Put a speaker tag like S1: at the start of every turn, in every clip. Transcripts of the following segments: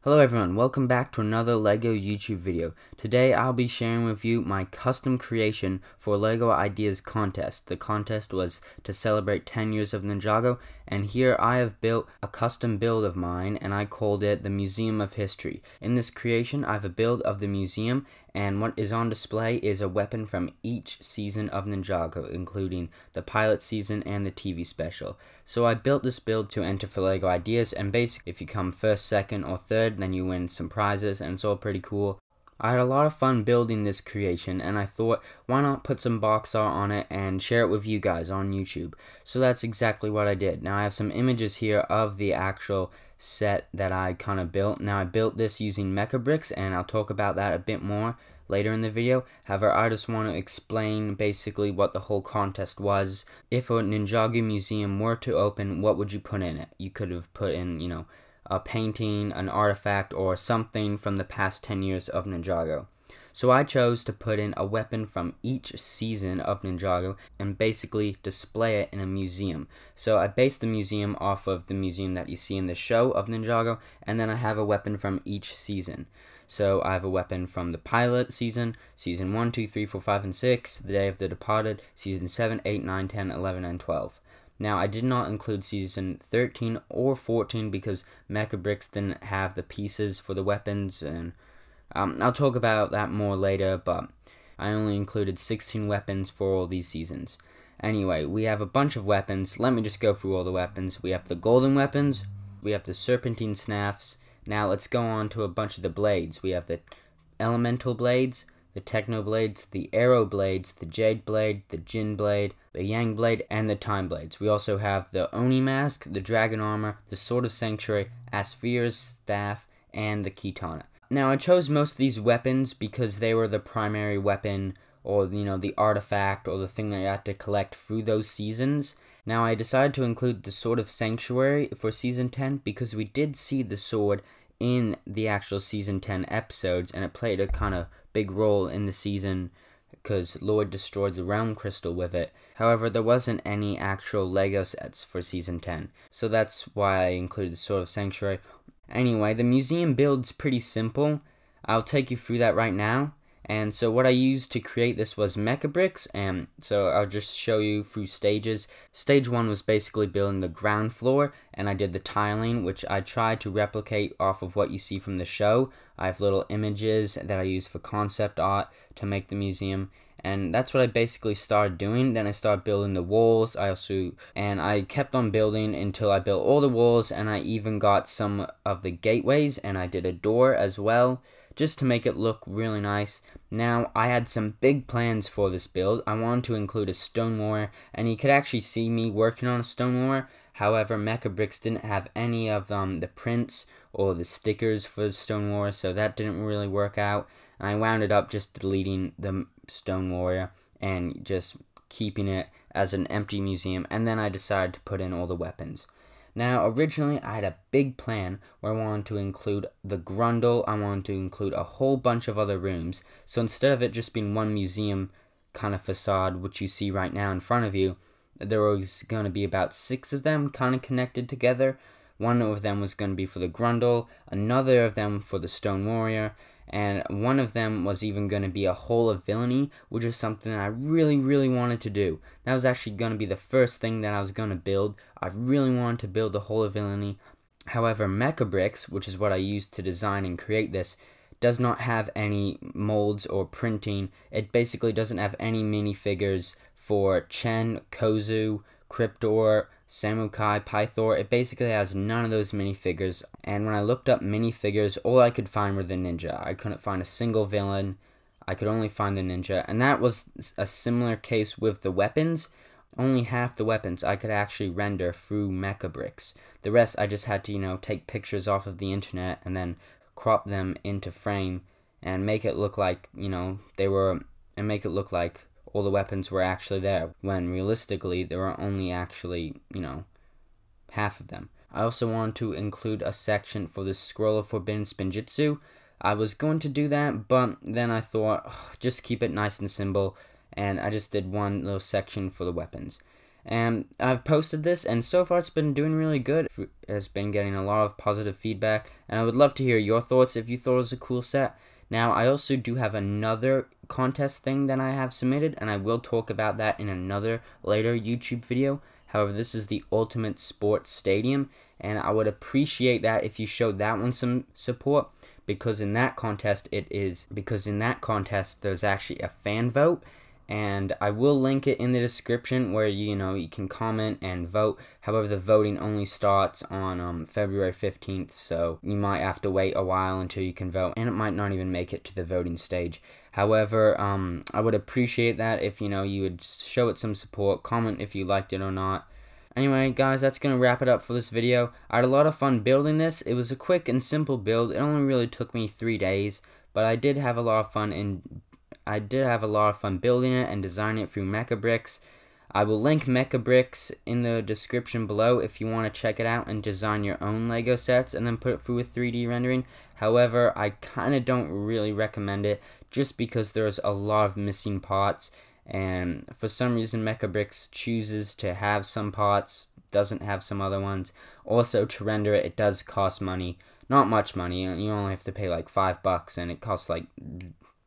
S1: Hello everyone, welcome back to another LEGO YouTube video. Today I'll be sharing with you my custom creation for LEGO Ideas contest. The contest was to celebrate 10 years of Ninjago, and here I have built a custom build of mine, and I called it the Museum of History. In this creation I have a build of the museum, and what is on display is a weapon from each season of Ninjago, including the pilot season and the TV special. So I built this build to enter for LEGO Ideas, and basically if you come first, second, or third, then you win some prizes, and it's all pretty cool. I had a lot of fun building this creation, and I thought, why not put some box art on it and share it with you guys on YouTube? So that's exactly what I did. Now I have some images here of the actual set that I kind of built. Now I built this using Mecha Bricks, and I'll talk about that a bit more later in the video. However, I just want to explain basically what the whole contest was. If a Ninjago museum were to open, what would you put in it? You could have put in, a painting, an artifact, or something from the past 10 years of Ninjago. So I chose to put in a weapon from each season of Ninjago and basically display it in a museum. So I based the museum off of the museum that you see in the show of Ninjago, and then I have a weapon from each season. So I have a weapon from the pilot season, season 1, 2, 3, 4, 5, and 6, the Day of the Departed, season 7, 8, 9, 10, 11, and 12. Now, I did not include season 13 or 14 because Mecha Bricks didn't have the pieces for the weapons, and I'll talk about that more later, but I only included 16 weapons for all these seasons. Anyway, we have a bunch of weapons. Let me just go through all the weapons. We have the golden weapons, we have the serpentine snaps. Now let's go on to a bunch of the blades. We have the elemental blades, the techno blades, the arrow blades, the jade blade, the Jin blade, the yang blade, and the time blades. We also have the Oni mask, the dragon armor, the sword of sanctuary, Asphere's staff, and the Kitana. Now I chose most of these weapons because they were the primary weapon, or the artifact, or the thing that you had to collect through those seasons. Now I decided to include the sword of sanctuary for season 10 because we did see the sword in the actual season 10 episodes, and it played a kind of big role in the season because Lloyd destroyed the realm crystal with it. However, there wasn't any actual LEGO sets for season 10, so that's why I included the sword of sanctuary. Anyway, the museum build's pretty simple. I'll take you through that right now. And so what I used to create this was Mecha Bricks, and so I'll just show you through stages. Stage 1 was basically building the ground floor, and I did the tiling, which I tried to replicate off of what you see from the show. I have little images that I use for concept art to make the museum, and that's what I basically started doing. Then I started building the walls. I kept on building until I built all the walls, and I even got some of the gateways, and I did a door as well, just to make it look really nice. Now, I had some big plans for this build. I wanted to include a stone warrior, and you could actually see me working on a stone warrior. However, Mecha Bricks didn't have any of the prints or the stickers for the stone warrior, so that didn't really work out. And I wound up just deleting the stone warrior and just keeping it as an empty museum, and then I decided to put in all the weapons. Now, originally, I had a big plan where I wanted to include the Grundle. I wanted to include a whole bunch of other rooms. So instead of it just being one museum kind of facade, which you see right now in front of you, there was going to be about 6 of them kind of connected together. One of them was going to be for the Grundle, another of them for the Stone Warrior, and one of them was even going to be a Hole of Villainy, which is something I really, really wanted to do. That was actually going to be the first thing that I was going to build. I really wanted to build the Hole of Villainy. However, Mecha Bricks, which is what I used to design and create this, does not have any molds or printing. It basically doesn't have any minifigures for Chen, Kozu, Cryptor, Samukai, Pythor. It basically has none of those minifigures, and when I looked up minifigures, all I could find were the ninja. I couldn't find a single villain. I could only find the ninja, and that was a similar case with the weapons. Only half the weapons I could actually render through Mecha Bricks. The rest I just had to, take pictures off of the internet and then crop them into frame and make it look like, make it look like all the weapons were actually there, when realistically there were only actually, half of them. I also wanted to include a section for the Scroll of Forbidden Spinjitzu. I was going to do that, but then I thought, just keep it nice and simple, and I just did one little section for the weapons. And I've posted this, and so far it's been doing really good. It's been getting a lot of positive feedback, and I would love to hear your thoughts if you thought it was a cool set. Now, I also do have another contest thing that I have submitted, and I will talk about that in another later YouTube video. However, this is the Ultimate Sports Stadium, and I would appreciate that if you showed that one some support, because in that contest there's actually a fan vote, and I will link it in the description where you can comment and vote. However, the voting only starts on February 15th, so you might have to wait a while until you can vote, and it might not even make it to the voting stage. However, I would appreciate that if you would show it some support, comment if you liked it or not. Anyway, guys, that's going to wrap it up for this video. I had a lot of fun building this. It was a quick and simple build. It only really took me 3 days, but I did have a lot of fun building it and designing it through Mechabricks. I will link Mechabricks in the description below if you want to check it out and design your own Lego sets and then put it through a 3D rendering. However, I kind of don't really recommend it just because there's a lot of missing parts, and for some reason Mechabricks chooses to have some parts, doesn't have some other ones. Also, to render it, it does cost money. Not much money. You only have to pay like $5, and it costs like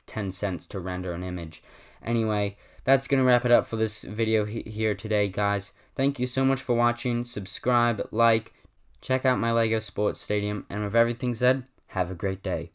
S1: 10 cents to render an image. Anyway, that's going to wrap it up for this video here today, guys. Thank you so much for watching. Subscribe, like, check out my Lego Sports Stadium, and with everything said, have a great day.